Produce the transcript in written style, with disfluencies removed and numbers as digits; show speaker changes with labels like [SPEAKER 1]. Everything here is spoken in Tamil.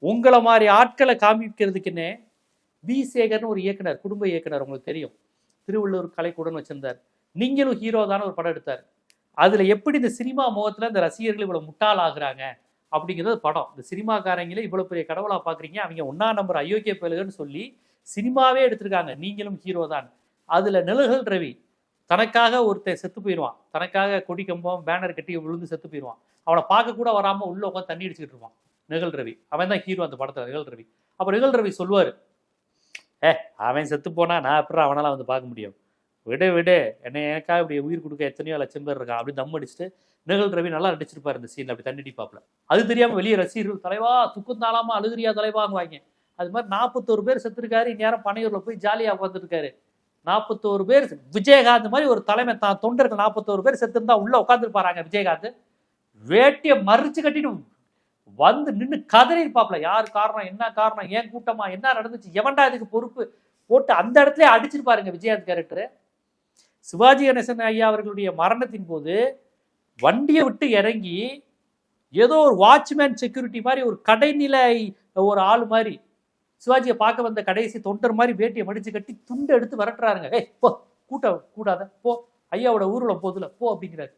[SPEAKER 1] உங்களை மாதிரி ஆட்களை காமிக்கிறதுக்குன்னே வி சேகர்னு ஒரு இயக்குனர், குடும்ப இயக்குனர், உங்களுக்கு தெரியும், திருவள்ளூர் கலைக்கூடன்னு வச்சிருந்தார். நீங்களும் ஹீரோ தானே ஒரு படம் எடுத்தார். அதுல எப்படி இந்த சினிமா முகத்துல இந்த ரசிகர்கள் இவ்வளவு முட்டாள் ஆகுறாங்க அப்படிங்கிறது படம். இந்த சினிமாக்காரங்களே இவ்வளவு பெரிய கடவுளா பாக்குறீங்க, அவங்க ஒன்னா நம்பர் அயோக்கிய பயலுகன்னு சொல்லி சினிமாவே எடுத்திருக்காங்க. நீங்களும் ஹீரோ தான். அதுல நிழல்கள் ரவி தனக்காக ஒருத்தன் செத்து போயிடுவான், தனக்காக கொடி கம்பம் பேனர் கட்டி விழுந்து செத்து போயிடுவான். அவனை பார்க்க கூட வராம உள்ள உட்காந்து தண்ணி அடிச்சுக்கிட்டு இருப்பான் நிகழ் ரவி. அவன் தான் ஹீரோ அந்த படத்துல, நிகழ் ரவி. அப்ப நிகழ் ரவி சொல்லுவாரு, அவன் செத்து போனா நான் அப்புறம் அவனால வந்து பார்க்க முடியும், விடு விடு, எனக்காக இப்படி உயிர் கொடுக்க எத்தனையோ லட்சம் பேர் இருக்கான் அப்படின்னு தம் அடிச்சுட்டு நிகழ் ரவி நல்லா நடிச்சிருப்பாரு இந்த சீன்ல. அப்படி தண்ணி பாப்புல அது தெரியாம வெளியே ரசிகர்கள் தலைவா துக்கம் தாளாமா அழுகிரியா தலைவாங்குவாங்க. அது மாதிரி 41 பேர் செத்துருக்காரு. இந்நேரம் பனையூர்ல போய் ஜாலியா உட்காந்துருக்காரு. 41 பேர். விஜயகாந்த் மாதிரி ஒரு தலைமை தான் தொண்டர்கள் 41 பேர் செத்துருந்தா உள்ள உட்காந்துருப்பாராங்க. விஜயகாந்த் வேட்டியை மறிச்சு கட்டிட்டு வந்து நின்று கதறி இருப்பாப்ல. யார் காரணம், என்ன காரணம், ஏன் கூட்டமா, என்ன நடந்துச்சு, எவன்டா இதுக்கு பொறுப்பு போட்டு அந்த இடத்துல அடிச்சிருப்பாருங்க விஜயகாந்த் கேரக்டர். சிவாஜி கணேசன் ஐயா அவர்களுடைய மரணத்தின் போது வண்டியை விட்டு இறங்கி ஏதோ ஒரு வாட்ச்மேன் செக்யூரிட்டி மாதிரி ஒரு கடைநிலை ஒரு ஆள் மாதிரி சிவாஜியை பார்க்க வந்த கடைசி தொண்டர் மாதிரி வேட்டியை மடிச்சு கட்டி துண்டு எடுத்து விரட்டுறாருங்க. போ கூட்ட கூடாத போ, ஐயாவோட ஊர்வலம் போதுல போ அப்படிங்கிறாரு.